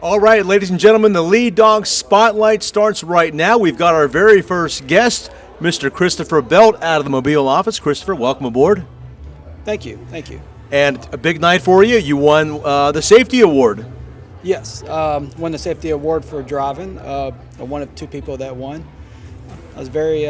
All right, ladies and gentlemen, the Lead Dog Spotlight starts right now. We've got our very first guest, Mr. Christopher Belt out of the Mobile office. Christopher, welcome aboard. Thank you. Thank you. And a big night for you. You won the safety award. Yes, won the safety award for driving. One of two people that won. I was very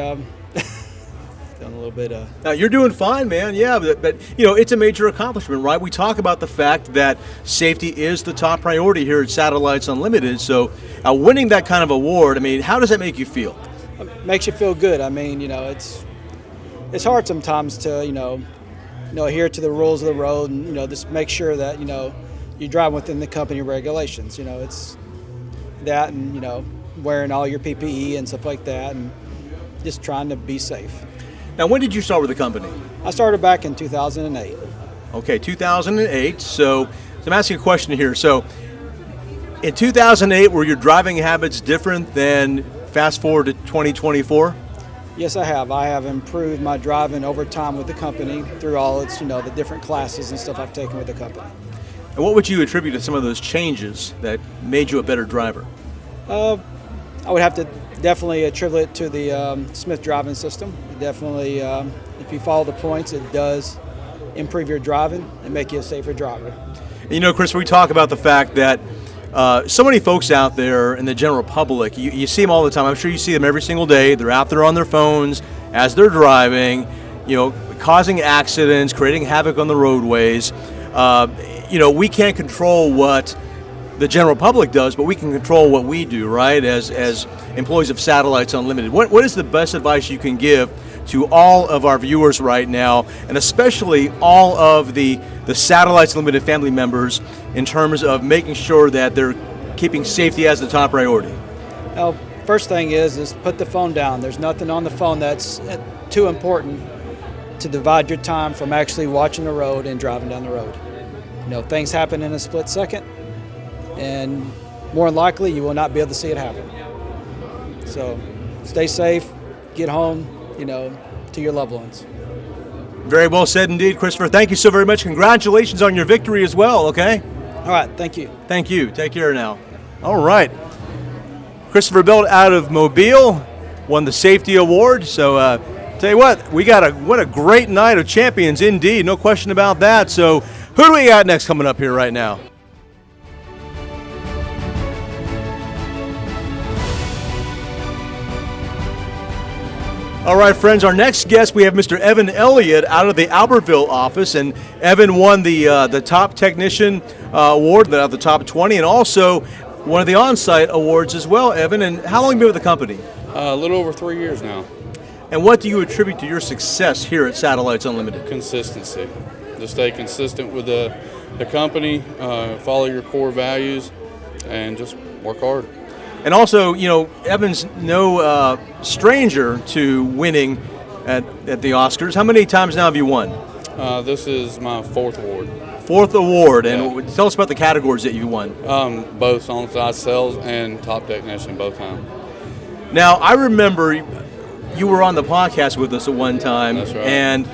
feeling a little bit. Now, you're doing fine, man. Yeah, but you know, it's a major accomplishment, right? We talk about the fact that safety is the top priority here at Satellites Unlimited. So, winning that kind of award, I mean, how does that make you feel? It makes you feel good. I mean, you know, it's hard sometimes to adhere to the rules of the road, and just make sure that you drive within the company regulations. It's that, and wearing all your PPE and stuff like that, and just trying to be safe. Now, when did you start with the company? I started back in 2008. Okay, 2008. So I'm asking a question here. So in 2008, were your driving habits different than fast forward to 2024? Yes, I have. I have improved my driving over time with the company through all its, the different classes and stuff I've taken with the company. And what would you attribute to some of those changes that made you a better driver? I would have to definitely attribute it to the Smith driving system. Definitely, if you follow the points, it does improve your driving and make you a safer driver. Chris, we talk about the fact that so many folks out there in the general public, you see them all the time. I'm sure you see them every single day. They're out there on their phones as they're driving, causing accidents, creating havoc on the roadways. We can't control what the general public does, but we can control what we do, right, as employees of Satellites Unlimited. What is the best advice you can give to all of our viewers right now, and especially all of the Satellites Unlimited family members, in terms of making sure that they're keeping safety as the top priority? Well, first thing is put the phone down. There's nothing on the phone that's too important to divide your time from actually watching the road and driving down the road. Things happen in a split second, and more than likely you will not be able to see it happen. So stay safe, get home, to your loved ones. Very well said indeed, Christopher. Thank you so very much. Congratulations on your victory as well, okay? All right, thank you. Thank you. Take care now. All right. Christopher Belt out of Mobile won the safety award. So tell you what, what a great night of champions indeed. No question about that. So who do we got next coming up here right now? All right, friends, our next guest, we have Mr. Evan Elliott out of the Albertville office, and Evan won the top technician award out of the top 20, and also one of the on-site awards as well, Evan. And how long have you been with the company? A little over 3 years now. And what do you attribute to your success here at Satellites Unlimited? Consistency. Just stay consistent with the company, follow your core values, and just work hard. And also, Evan's no stranger to winning at the Oscars. How many times now have you won? This is my fourth award. Fourth award. Yeah. And tell us about the categories that you won. Both on-site sales and top technician, both times. Now, I remember you were on the podcast with us at one time. That's right. And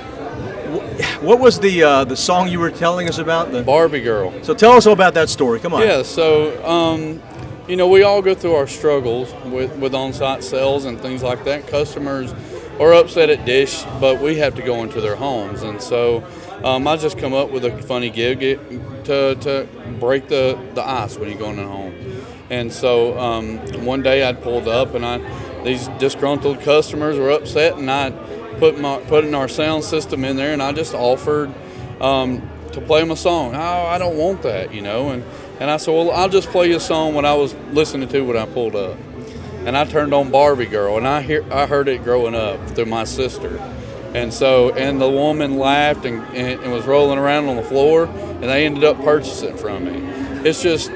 what was the song you were telling us about? The Barbie Girl. So tell us all about that story. Come on. Yeah, so, we all go through our struggles with on-site sales and things like that. Customers are upset at Dish, but we have to go into their homes. And so I just come up with a funny gig to break the ice when you go in a home. And so one day I'd pulled up, and these disgruntled customers were upset, and I put in our sound system in there, and I just offered to play them a song. Oh, I don't want that, And I said, well, I'll just play you a song what I was listening to when I pulled up. And I turned on Barbie Girl, and I heard it growing up through my sister. And the woman laughed and was rolling around on the floor, and they ended up purchasing it from me. It's just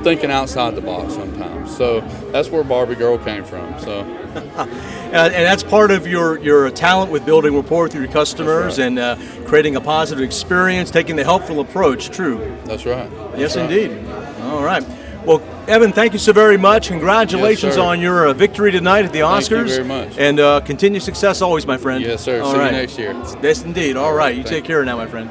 thinking outside the box sometimes. So that's where Barbie Girl came from. So. And that's part of your talent with building rapport with your customers. Right. And creating a positive experience, taking the helpful approach. True. That's right. Yes, indeed. All right. Well, Evan, thank you so very much. Congratulations on your victory tonight at the Oscars. Thank you very much. And continued success always, my friend. Yes, sir. All See right. you next year. Yes, indeed. All right. You take care now, my friend.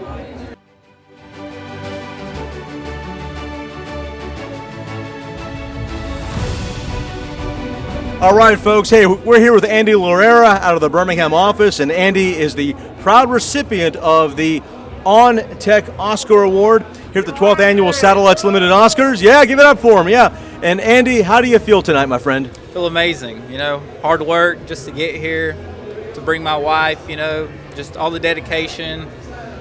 All right, folks. Hey, we're here with Andy Loera out of the Birmingham office, and Andy is the proud recipient of the On Tech Oscar Award here at the 12th Annual Satellites Limited Oscars. Yeah, give it up for him, yeah. And Andy, how do you feel tonight, my friend? Feel amazing, hard work just to get here, to bring my wife, just all the dedication,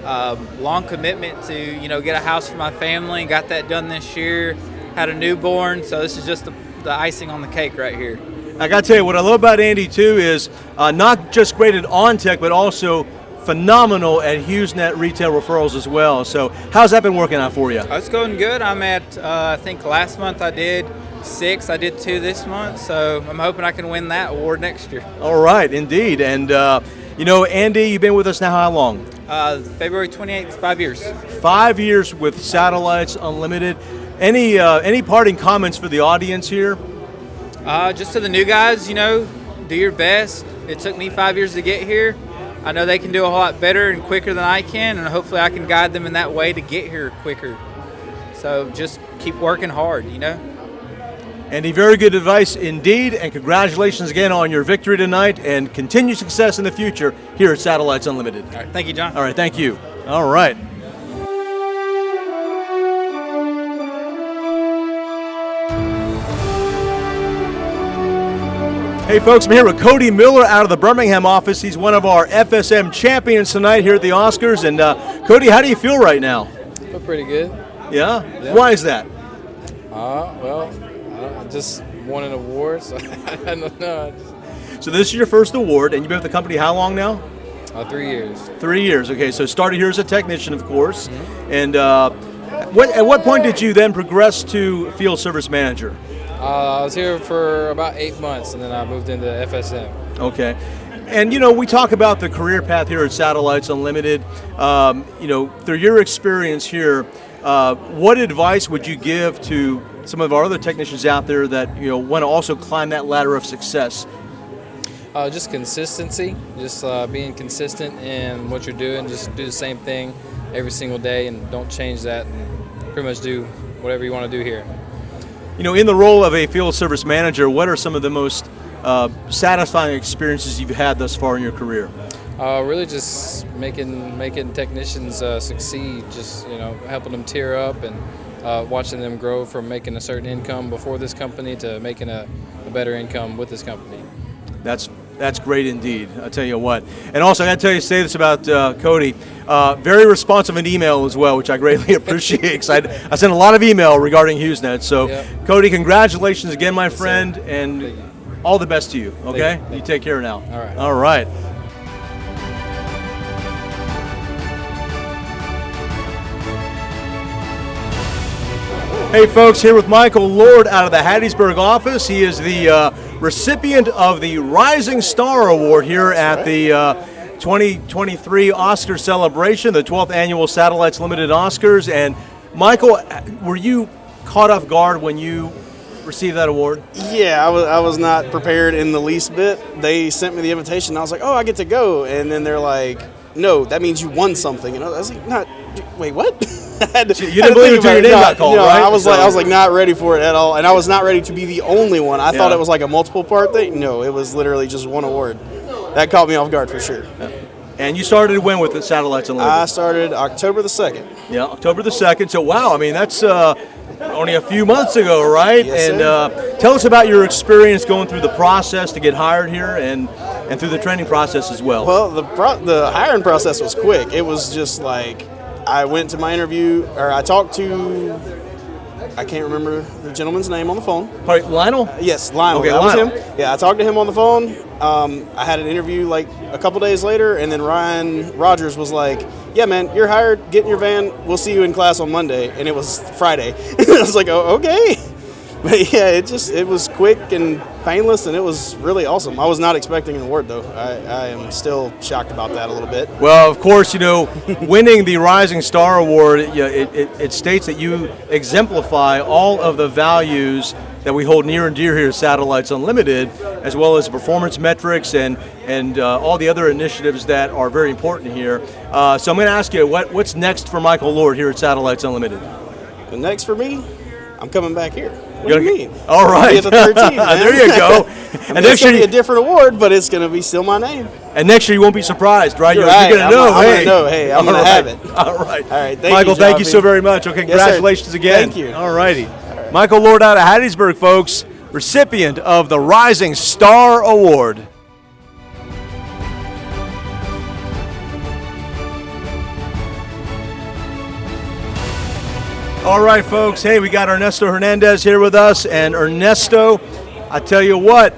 long commitment to, get a house for my family. Got that done this year, had a newborn, so this is just the icing on the cake right here. I got to tell you, what I love about Andy, too, is not just great at OnTech, but also phenomenal at HughesNet retail referrals as well. So how's that been working out for you? It's going good. I'm at, I think last month I did 6. I did 2 this month, so I'm hoping I can win that award next year. All right, indeed. And, Andy, you've been with us now how long? February 28th, 5 years. 5 years with Satellites Unlimited. Any parting comments for the audience here? Just to the new guys, do your best. It took me 5 years to get here. I know they can do a whole lot better and quicker than I can, and hopefully I can guide them in that way to get here quicker. So just keep working hard, Andy, very good advice indeed, and congratulations again on your victory tonight, and continued success in the future here at Satellites Unlimited. All right, thank you, John. All right, thank you. All right. Hey folks, I'm here with Kody Miller out of the Birmingham office. He's one of our FSM champions tonight here at the Oscars. And Kody, how do you feel right now? I feel pretty good. Yeah? Why is that? I just won an award, so I don't know. So this is your first award, and you've been with the company how long now? 3 years. 3 years, okay. So started here as a technician, of course. Mm-hmm. And at what point did you then progress to field service manager? I was here for about 8 months, and then I moved into FSM. Okay. And, we talk about the career path here at Satellites Unlimited. Through your experience here, what advice would you give to some of our other technicians out there that, want to also climb that ladder of success? Just consistency, just being consistent in what you're doing. Just do the same thing every single day and don't change that, and pretty much do whatever you want to do here. In the role of a field service manager, what are some of the most satisfying experiences you've had thus far in your career? Really just making technicians succeed, just helping them tear up and watching them grow from making a certain income before this company to making a better income with this company. That's great indeed, I'll tell you what. And also, I got to say this about Kody. Very responsive in email as well, which I greatly appreciate, because I sent a lot of email regarding HughesNet. So, yep. Kody, congratulations again, my friend, and all the best to you, okay? You take care now. All right. All right. Hey, folks, here with Michael Lord out of the Hattiesburg office. He is the recipient of the Rising Star Award here at the 2023 Oscar celebration, the 12th Annual Satellites Limited Oscars. And Michael, were you caught off guard when you received that award? Yeah, I was not prepared in the least bit. They sent me the invitation, and I was like, oh, I get to go. And then they're like, no, that means you won something. And I was like, wait, what? You didn't believe until your name got called, right? I was like not ready for it at all, and I was not ready to be the only one. I thought it was like a multiple part thing. No, it was literally just one award. That caught me off guard for sure. And you started when with the Satellites Unlimited? I started October the 2nd. Yeah, October the 2nd. So wow, I mean that's only a few months ago, right? Yes, and tell us about your experience going through the process to get hired here, and through the training process as well. Well, the hiring process was quick. It was just like, I went to my interview, or I talked to, I can't remember the gentleman's name on the phone. Probably Lionel? Yes, Lionel. Okay, that Lionel. was him. Yeah, I talked to him on the phone. I had an interview like a couple days later, and then Ryan Rogers was like, yeah, man, you're hired. Get in your van. We'll see you in class on Monday. And it was Friday. I was like, oh, okay. But yeah, it was quick and painless, and it was really awesome. I was not expecting an award, though. I am still shocked about that a little bit. Well, of course, winning the Rising Star Award, it states that you exemplify all of the values that we hold near and dear here at Satellites Unlimited, as well as performance metrics and all the other initiatives that are very important here. So I'm going to ask you, what's next for Michael Lord here at Satellites Unlimited? The next for me, I'm coming back here. What do you mean? All right. It'll be at the 13th, man. There you go. And next year, a different award, but it's going to be still my name. And next year you won't be surprised, right? You're right. going to know. I'm going to know. Hey, I'm going to have it. All right. All right. Michael, thank you so very much. Okay, congratulations again. Thank you. All righty. Michael Loera out of Hattiesburg, folks, recipient of the Rising Star Award. All right, folks. Hey, we got Ernesto Hernandez here with us. And Ernesto, I tell you what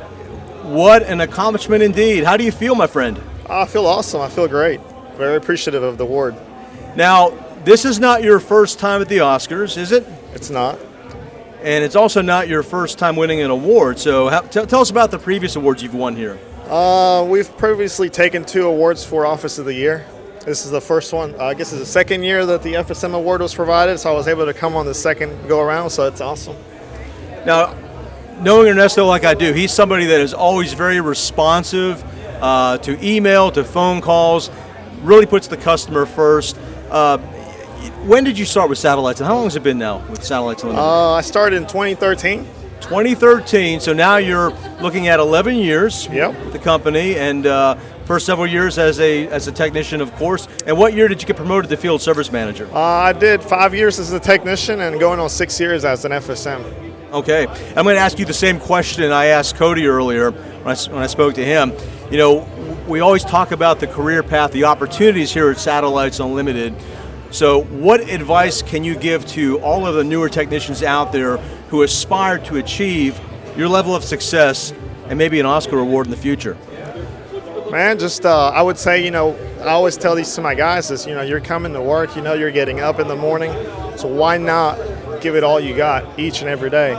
an accomplishment indeed. How do you feel, my friend? I feel awesome. I feel great. Very appreciative of the award. Now, this is not your first time at the Oscars, is it? It's not. And it's also not your first time winning an award. So tell us about the previous awards you've won here. We've previously taken 2 awards for Office of the Year. This is the first one. I guess it's the second year that the FSM award was provided, so I was able to come on the second go around, so it's awesome. Now, knowing Ernesto like I do, he's somebody that is always very responsive to email, to phone calls, really puts the customer first. When did you start with Satellites, and how long has it been now with Satellites Unlimited? I started in 2013. 2013, so now you're looking at 11 years Yep. with the company, and first several years as a technician, of course. And what year did you get promoted to field service manager? I did 5 years as a technician and going on 6 years as an FSM. Okay, I'm going to ask you the same question I asked Kody earlier when I spoke to him. You know, we always talk about the career path, the opportunities here at Satellites Unlimited. So what advice can you give to all of the newer technicians out there who aspire to achieve your level of success and maybe an Oscar award in the future? Man, just I would say, I always tell these to my guys is, you're coming to work, you're getting up in the morning, so why not give it all you got each and every day?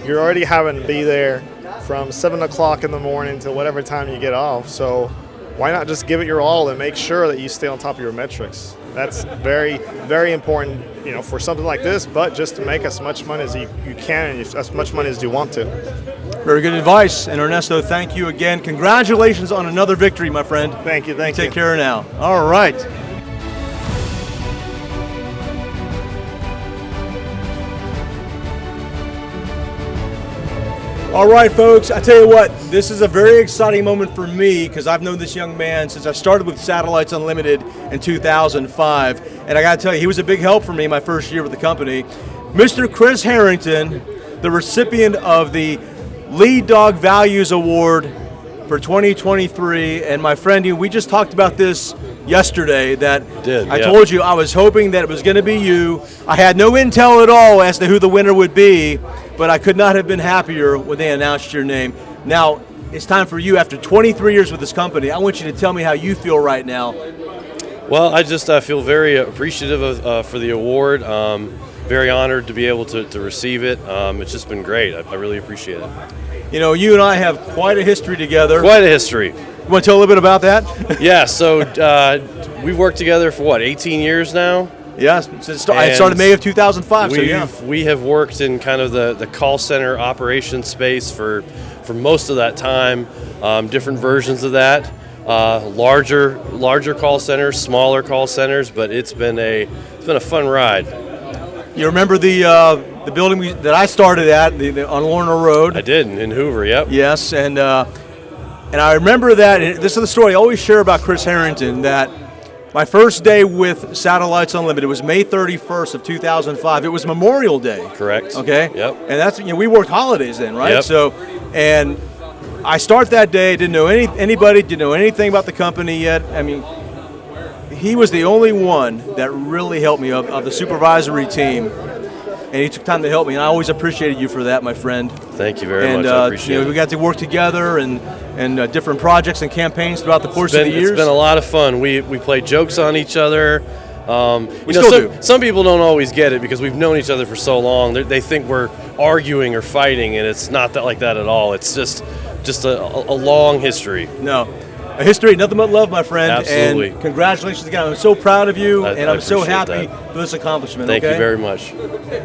You're already having to be there from 7 o'clock in the morning to whatever time you get off, so why not just give it your all and make sure that you stay on top of your metrics? That's very, very important, for something like this, but just to make as much money as you can and as much money as you want to. Very good advice. And Ernesto, thank you again. Congratulations on another victory, my friend. Thank you. Take care now. All right. All right, folks, I tell you what, this is a very exciting moment for me because I've known this young man since I started with Satellites Unlimited in 2005. And I got to tell you, he was a big help for me my first year with the company. Mr. Chris Harrington, the recipient of the Lead Dog Values Award for 2023. And my friend, we just talked about this yesterday that I told you I was hoping that it was going to be you. I had no intel at all as to who the winner would be, but I could not have been happier when they announced your name. Now, it's time for you, after 23 years with this company, I want you to tell me how you feel right now. Well, I just feel very appreciative for the award. Very honored to be able to receive it. It's just been great. I really appreciate it. You and I have quite a history together. Quite a history. You want to tell a little bit about that? Yeah, so we've worked together for 18 years now? Yes, it started May of 2005. We have worked in kind of the call center operation space for most of that time, different versions of that, larger call centers, smaller call centers, but it's been a fun ride. You remember the building that I started at on Loera Road? I did, in Hoover, yep. Yes, and I remember that, and this is the story I always share about Chris Harrington, that my first day with Satellites Unlimited was May 31st of 2005. It was Memorial Day. Correct. Okay? Yep. And that's, we worked holidays then, right? Yep. So, and I start that day, didn't know anybody, didn't know anything about the company yet. I mean, he was the only one that really helped me of the supervisory team. And he took time to help me, and I always appreciated you for that, my friend. Thank you very much. I appreciate it. We got to work together and different projects and campaigns throughout the course of the years. It's been a lot of fun. We play jokes on each other. We still do. Some people don't always get it because we've known each other for so long. They think we're arguing or fighting, and it's not like that at all. It's just a long history. No. A history, nothing but love, my friend. Absolutely. And congratulations again. I'm so proud of you, and I'm so happy that. for this accomplishment. Thank you very much.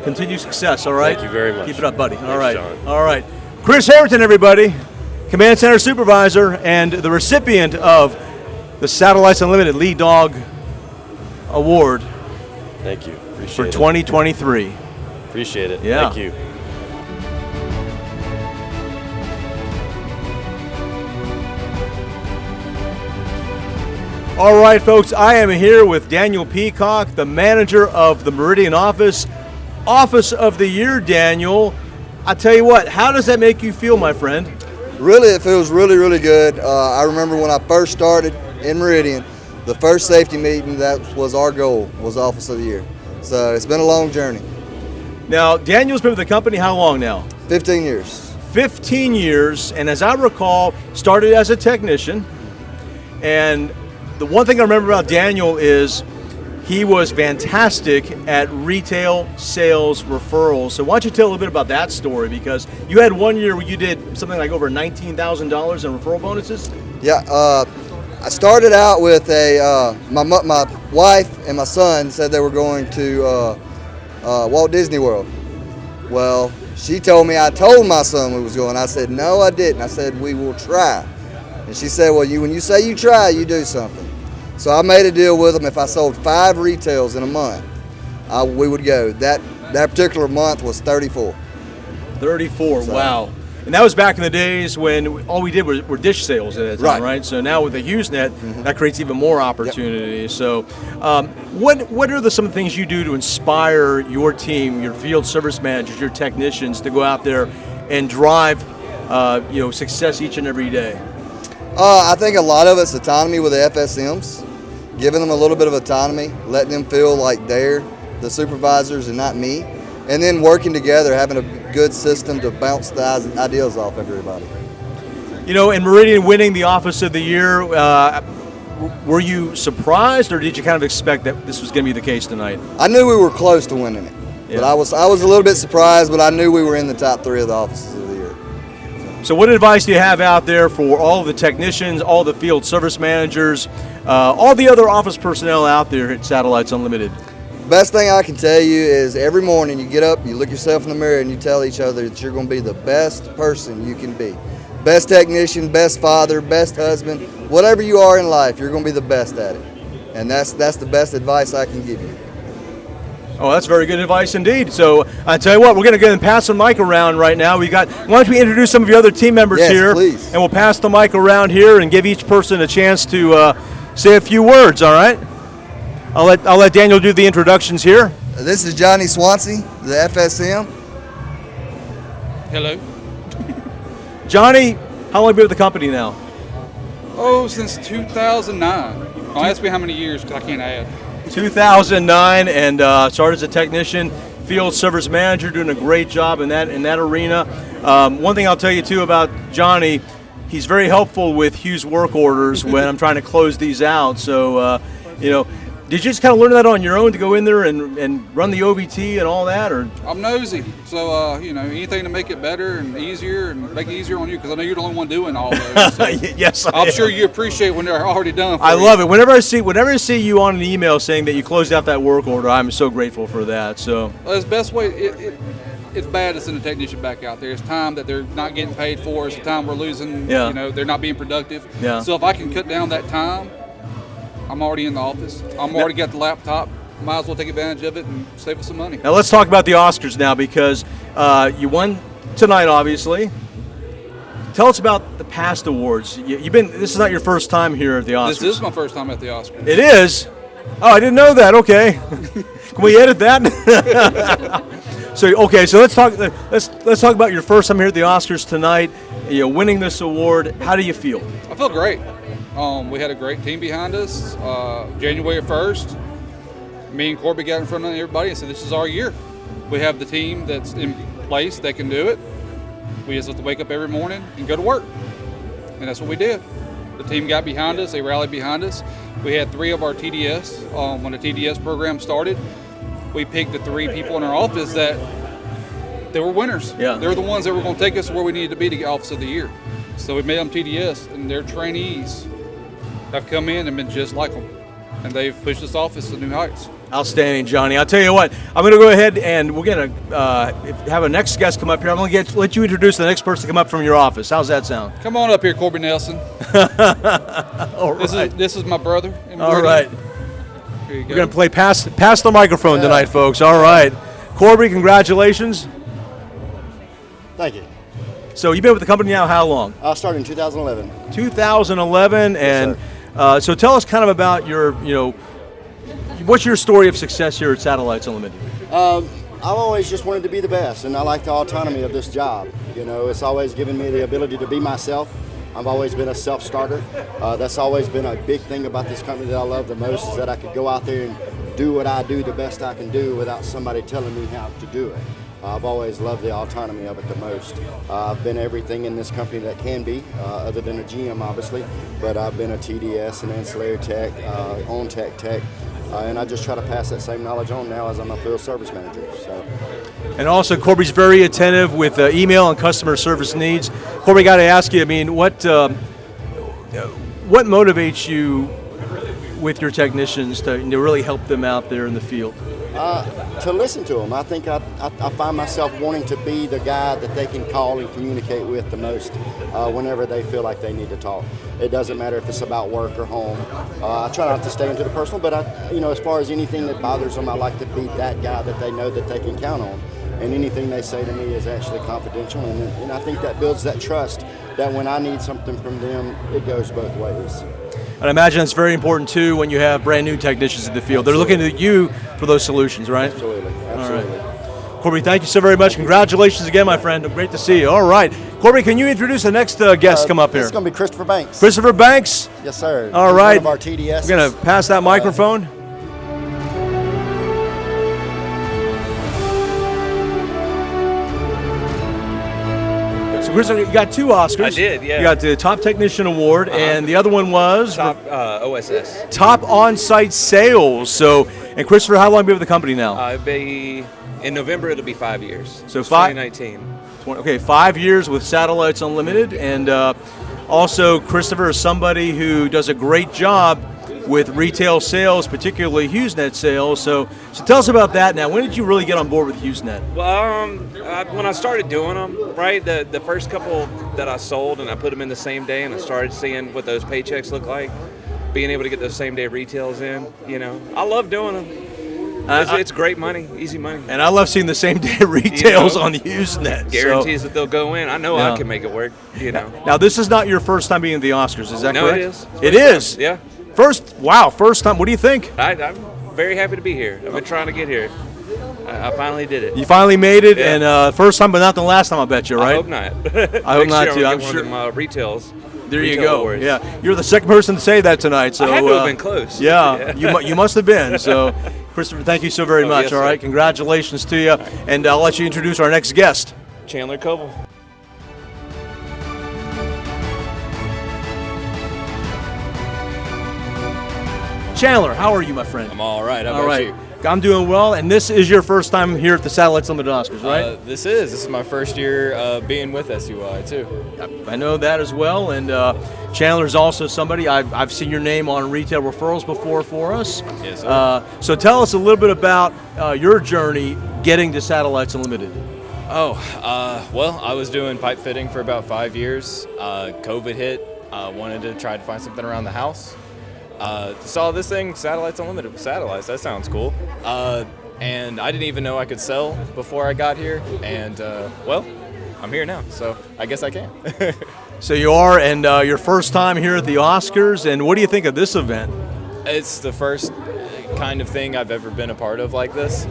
Continued success, all right? Thank you very much. Keep it up, buddy. Thanks, all right. John. All right. Chris Harrington, everybody, Command Center Supervisor and the recipient of the Satellites Unlimited Lead Dog Award. Thank you. For 2023. Appreciate it. Yeah. Thank you. All right, folks, I am here with Daniel Peacock, the manager of the Meridian office. Office of the Year, Daniel. I tell you what, how does that make you feel, my friend? Really, it feels really, really good. I remember when I first started in Meridian, the first safety meeting, that was our goal, was Office of the Year. So it's been a long journey. Now, Daniel's been with the company how long now? 15 years. 15 years, and as I recall, started as a technician. And the one thing I remember about Daniel is he was fantastic at retail sales referrals. So why don't you tell a little bit about that story? Because you had 1 year where you did something like over $19,000 in referral bonuses. Yeah, I started out with my wife and my son said they were going to Walt Disney World. Well, she told me I told my son we was going. I said, no, I didn't. I said, we will try. And she said, well, when you say you try, you do something. So I made a deal with them. If I sold 5 retails in a month, we would go. That particular month was 34. 34, so, wow. And that was back in the days when all we did were dish sales at that time, right? So now with the HughesNet, that creates even more opportunity. Yep. So what are some of the things you do to inspire your team, your field service managers, your technicians to go out there and drive success each and every day? I think a lot of it's autonomy with the FSMs, giving them a little bit of autonomy, letting them feel like they're the supervisors and not me, and then working together, having a good system to bounce the ideas off everybody. In Meridian winning the Office of the Year, were you surprised, or did you kind of expect that this was going to be the case tonight? I knew we were close to winning it, but I was a little bit surprised, but I knew we were in the top 3 of the Offices of the Year. So what advice do you have out there for all of the technicians, all the field service managers, all the other office personnel out there at Satellites Unlimited? Best thing I can tell you is every morning you get up, you look yourself in the mirror, and you tell each other that you're going to be the best person you can be. Best technician, best father, best husband, whatever you are in life, you're going to be the best at it. And that's the best advice I can give you. Oh, that's very good advice indeed. So I tell you what, we're going to go and pass the mic around right now. Why don't we introduce some of your other team members here? Yes, please. And we'll pass the mic around here and give each person a chance to say a few words. All right? I'll let Daniel do the introductions here. This is Johnny Swancey, the FSM. Hello. Johnny, how long have you been with the company now? Oh, since 2009. Don't ask me how many years because I can't add. 2009, and started as a technician, field service manager, doing a great job in that arena. One thing I'll tell you too about Johnny, he's very helpful with Hughes work orders when I'm trying to close these out. So did you just kind of learn that on your own to go in there and run the OBT and all that, or? I'm nosy, so anything to make it better and easier and make it easier on you, because I know you're the only one doing all those. So yes, I'm sure you appreciate when they're already done. I love it. Whenever I see you on an email saying that you closed out that work order, I'm so grateful for that. So it's best way. It's bad to send a technician back out there. It's time that they're not getting paid for. It's the time we're losing. Yeah. They're not being productive. Yeah. So if I can cut down that time, I'm already in the office. I'm already got the laptop. Might as well take advantage of it and save us some money. Now let's talk about the Oscars now, because you won tonight, obviously. Tell us about the past awards. This is not your first time here at the Oscars. This is my first time at the Oscars. It is? Oh, I didn't know that. Okay. Can we edit that? So let's talk about your first time here at the Oscars tonight. Winning this award. How do you feel? I feel great. We had a great team behind us. January 1st, me and Corbie got in front of everybody and said, this is our year. We have the team that's in place that can do it. We just have to wake up every morning and go to work. And that's what we did. The team got behind us. They rallied behind us. We had 3 of our TDS. When the TDS program started, we picked the 3 people in our office that they were winners. Yeah. They were the ones that were going to take us to where we needed to be to get Office of the Year. So we made them TDS, and their trainees have come in and been just like them. And they've pushed this office to new heights. Outstanding, Johnny. I'll tell you what, I'm going to go ahead and we're going to have a next guest come up here. I'm going to let you introduce the next person to come up from your office. How's that sound? Come on up here, Corbie Nelson. All right. This is my brother. All right. Here you go. We're going to play pass the microphone tonight, folks. All right. Corbie, congratulations. Thank you. So you've been with the company now how long? I started in 2011. 2011, and So tell us kind of about what's your story of success here at Satellites Unlimited? I've always just wanted to be the best, and I like the autonomy of this job. It's always given me the ability to be myself. I've always been a self-starter. That's always been a big thing about this company that I love the most, is that I could go out there and do what I do the best I can do without somebody telling me how to do it. I've always loved the autonomy of it the most. I've been everything in this company that can be, other than a GM, obviously, but I've been a TDS, an ancillary tech, on-tech, and I just try to pass that same knowledge on now as I'm a field service manager. So. And also, Corbie's very attentive with email and customer service needs. Corbie, got to ask you, what motivates you with your technicians to really help them out there in the field? To listen to them. I think I find myself wanting to be the guy that they can call and communicate with the most whenever they feel like they need to talk. It doesn't matter if it's about work or home. I try not to stay into the personal, but as far as anything that bothers them, I like to be that guy that they know that they can count on. And anything they say to me is actually confidential, and I think that builds that trust that when I need something from them, it goes both ways. And I imagine it's very important, too, when you have brand new technicians in the field. Absolutely. They're looking at you for those solutions, right? Absolutely. All right. Corbie, thank you so very much. Congratulations again, my friend. Great to see you. All right. Corbie, can you introduce the next guest come up here? It's going to be Christopher Banks. Christopher Banks? Yes, sir. All He's right. one of our TDS. We're going to pass that microphone. You got 2 Oscars. I did, yeah. You got the Top Technician Award, and the other one was? Top OSS. Top On-Site Sales. So, and Christopher, how long have you been with the company now? In November, it'll be 5 years. So 2019. Okay, 5 years with Satellites Unlimited, and also Christopher is somebody who does a great job with retail sales, particularly HughesNet sales. So tell us about that now. When did you really get on board with HughesNet? Well, when I started doing them, right, the first couple that I sold, and I put them in the same day, and I started seeing what those paychecks look like, being able to get those same day retails in, I love doing them. It's great money, easy money. And I love seeing the same day retails on HughesNet. Guarantees that they'll go in. I know I can make it work, Now, this is not your first time being at the Oscars, is that correct? No, it is. It is? Yeah. First time. What do you think? I'm very happy to be here. I've been trying to get here. I finally did it. You finally made it, yeah. And first time, but not the last time, I bet you, right? I hope not. I hope not, too. I'm sure. One of them, retails. There you go. Awards. Yeah, you're the second person to say that tonight. So I had to have been close. Yeah, you must have been. So, Christopher, thank you so very much. Yes, all right, sir. Congratulations to you, and I'll let you introduce our next guest, Chandler Covel. Chandler. How are you, my friend? I'm all right. How about you? I'm doing well, and this is your first time here at the Satellites Unlimited Oscars, right? This is my first year being with SUI too. I know that as well, and Chandler's also somebody I've seen your name on retail referrals before for us. Yes, sir. So tell us a little bit about your journey getting to Satellites Unlimited. Well, I was doing pipe fitting for about 5 years. COVID hit. Wanted to try to find something around the house. Saw this thing, Satellites Unlimited. Satellites, that sounds cool. And I didn't even know I could sell before I got here. And, well, I'm here now, so I guess I can. So you are, and your first time here at the Oscars, and what do you think of this event? It's the first kind of thing I've ever been a part of like this.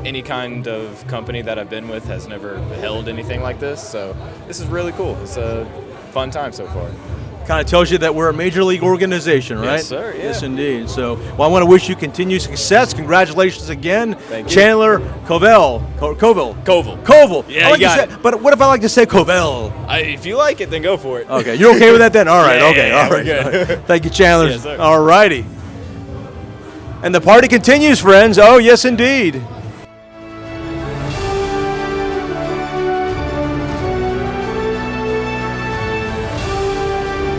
Any kind of company that I've been with has never held anything like this, so this is really cool. It's a fun time so far. Kind of tells you that we're a major league organization, right? Yes, sir. Yeah. Yes, indeed. So, well, I want to wish you continued success. Congratulations again, Thank you. Chandler Covel. Covel. Yeah, I like you got to say, but what if I like to say Covel? If you like it, then go for it. Okay, you're okay with that then? All right. Yeah, okay. yeah, All right. we're good. Thank you, Chandler. Yes, sir. All righty. And the party continues, friends. Oh, yes, indeed.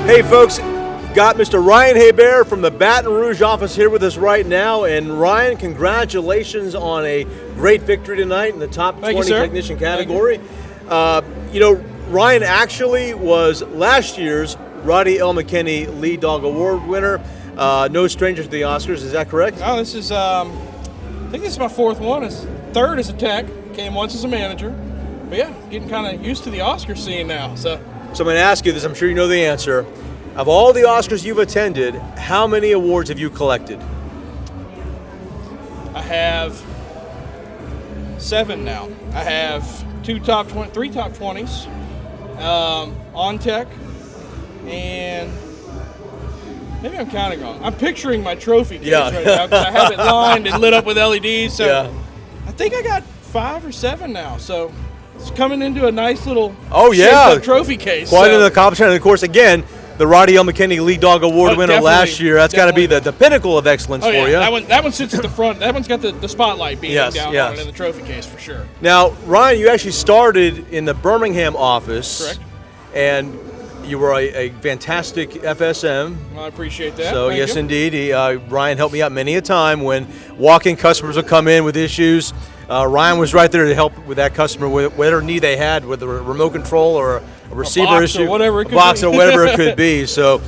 Hey, folks, got Mr. Ryan Hebert from the Baton Rouge office here with us right now. And Ryan, congratulations on a great victory tonight in the top 20 technician category. Ryan actually was last year's Roddy L. McKinney Lead Dog Award winner. No stranger to the Oscars, is that correct? No, this is, I think this is my fourth one. It's third as a tech, came once as a manager. But yeah, getting kind of used to the Oscar scene now. So I'm going to ask you this, I'm sure you know the answer. Of all the Oscars you've attended, how many awards have you collected? I have 7 now. I have 3 top 20s, on tech, and maybe I'm counting wrong. I'm picturing my trophy case right now because I have it lined and lit up with LEDs. So I think I got 5 or 7 now. So it's coming into a nice little shaped-up trophy case. Quite an accomplishment. And of course, again, the Roddy L. McKinney Lead Dog Award winner last year. That's got to be the pinnacle of excellence for you. That one sits at the front. That one's got the spotlight beaming down on it in the trophy case for sure. Now, Ryan, you actually started in the Birmingham office. Correct. And you were a fantastic FSM. Well, I appreciate that. So, Thank yes, you. indeed. Ryan helped me out many a time when walk-in customers would come in with issues. Ryan was right there to help with that customer, with whatever need they had, with a remote control or a receiver issue, or whatever it could box be. or whatever it could be. So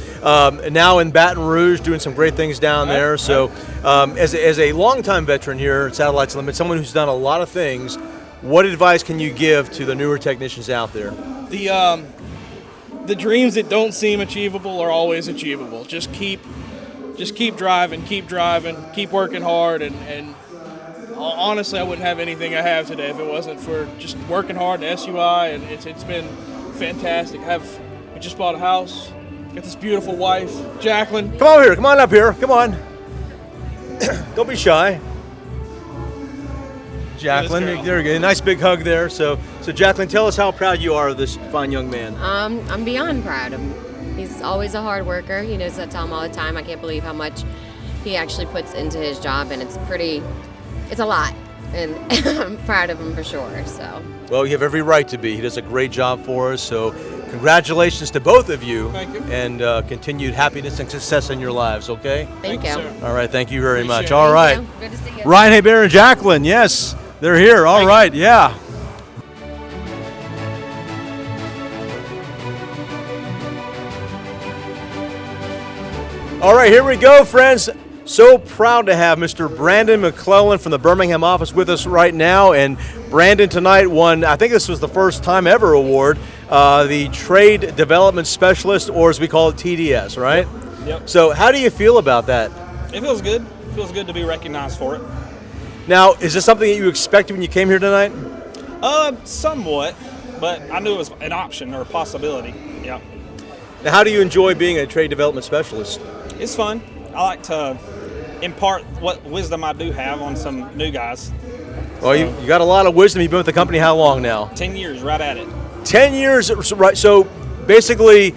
now in Baton Rouge, doing some great things down there. So as a longtime veteran here at Satellites Unlimited, someone who's done a lot of things, what advice can you give to the newer technicians out there? The dreams that don't seem achievable are always achievable. Just keep driving, keep working hard, and honestly, I wouldn't have anything I have today if it wasn't for just working hard in SUI, and it's been fantastic. We just bought a house, got this beautiful wife, Jacqueline. Come on here, come on up here, come on. Don't be shy. Jacqueline, there we go. A nice big hug there. So Jacqueline, tell us how proud you are of this fine young man. I'm beyond proud of him. He's always a hard worker. He knows I tell him all the time. I can't believe how much he actually puts into his job, and it's a lot. And I'm proud of him for sure. So. Well, you have every right to be. He does a great job for us. So congratulations to both of you. Thank you. And continued happiness and success in your lives, okay? Thank you. All right, thank you very much. it. All right. Good to see you. Ryan, Hebert, and Jacqueline, yes, they're here. All right, yeah. All right, here we go, friends. So proud to have Mr. Brandon McClellan from the Birmingham office with us right now. And Brandon tonight won, I think this was the first time ever award, the Trade Development Specialist, or as we call it, TDS, right? Yep. So how do you feel about that? It feels good. It feels good to be recognized for it. Now, is this something that you expected when you came here tonight? Somewhat, but I knew it was an option or a possibility. Yeah. Now, how do you enjoy being a Trade Development Specialist? It's fun. I like to impart what wisdom I do have on some new guys. Well, you got a lot of wisdom. You've been with the company how long now? 10 years, right at it. 10 years, right? So basically,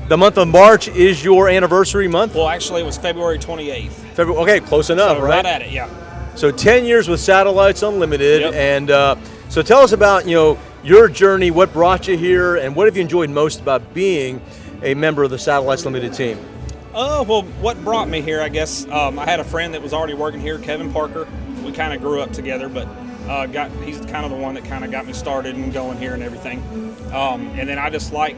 the month of March is your anniversary month? Well, actually, it was February 28th. February, okay, close enough, So right? right at it, yeah. So 10 years with Satellites Unlimited, Yep. and so tell us about your journey, what brought you here, and what have you enjoyed most about being a member of the Satellites Unlimited team? Well, what brought me here, I guess, I had a friend that was already working here, Kevin Parker. We kind of grew up together, but he's kind of the one that kind of got me started and going here and everything. And then I just like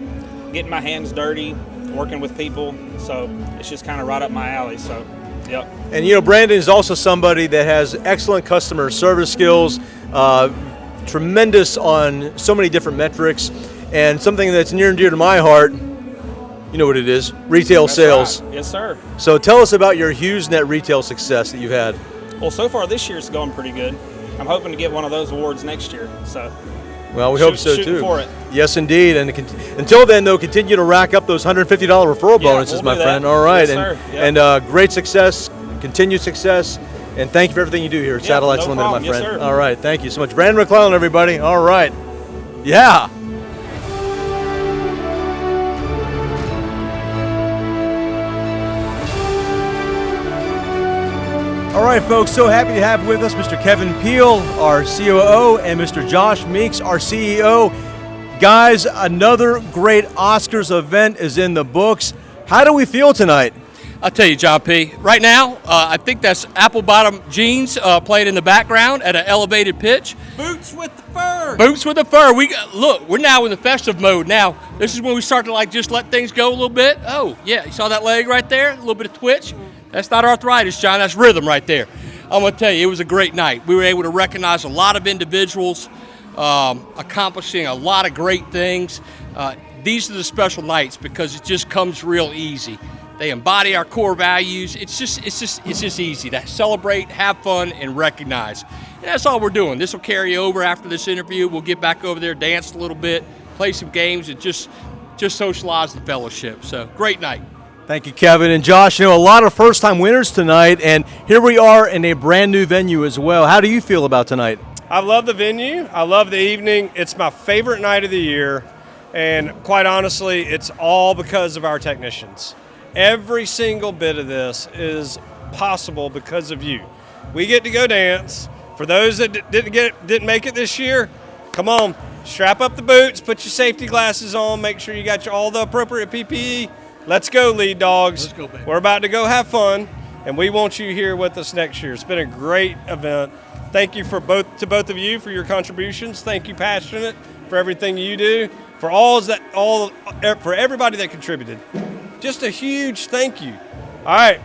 getting my hands dirty, working with people, so it's just kind of right up my alley. So, yep. And Brandon is also somebody that has excellent customer service skills, tremendous on so many different metrics, and something that's near and dear to my heart. You know what it is, retail That's sales. right. Yes, sir. So tell us about your HughesNet retail success that you've had. Well, so far this year it's going pretty good. I'm hoping to get one of those awards next year. So, Well, we hope so shooting too. for it. Yes, indeed. And until then, though, continue to rack up those $150 referral bonuses, we'll my do friend. that. All right. Yes, sir. Yep. And great success, continued success, and thank you for everything you do here at Satellites no Unlimited, my problem. Yes, friend. sir. All right. Thank you so much. Brandon McClellan, everybody. All right. Yeah. All right, folks, so happy to have with us Mr. Kevin Peel, our COO, and Mr. Josh Meeks, our CEO. Guys, another great Oscars event is in the books. How do we feel tonight? I'll tell you, John P. Right now, I think that's apple bottom jeans playing in the background at an elevated pitch. Boots with the fur. Boots with the fur. Look, we're now in the festive mode. Now, this is when we start to just let things go a little bit. Oh, yeah, you saw that leg right there? A little bit of twitch. That's not arthritis, John. That's rhythm right there. I'm going to tell you, it was a great night. We were able to recognize a lot of individuals accomplishing a lot of great things. these are the special nights because it just comes real easy. They embody our core values. It's just easy to celebrate, have fun, and recognize. And that's all we're doing. This will carry over after this interview. We'll get back over there, dance a little bit, play some games, and just socialize and fellowship. So great night. Thank you, Kevin. And Josh, a lot of first-time winners tonight, and here we are in a brand-new venue as well. How do you feel about tonight? I love the venue. I love the evening. It's my favorite night of the year, and quite honestly, it's all because of our technicians. Every single bit of this is possible because of you. We get to go dance. For those that didn't make it this year, come on, strap up the boots, put your safety glasses on, make sure you got all the appropriate PPE. Let's go, lead dogs. Let's go, baby. We're about to go have fun, and we want you here with us next year. It's been a great event. Thank you to both of you for your contributions. Thank you, Passionate, for everything you do. For for everybody that contributed. Just a huge thank you. All right,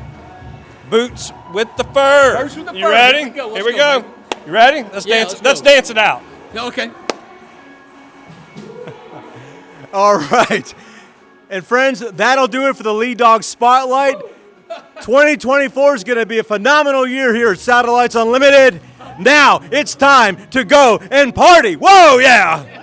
boots with the fur. First with the You fur. ready? Here we go. Baby. You ready? Let's dance. Let's dance it out. Okay. All right. And friends, that'll do it for the Lead Dog Spotlight. 2024 is going to be a phenomenal year here at Satellites Unlimited. Now it's time to go and party. Whoa, yeah.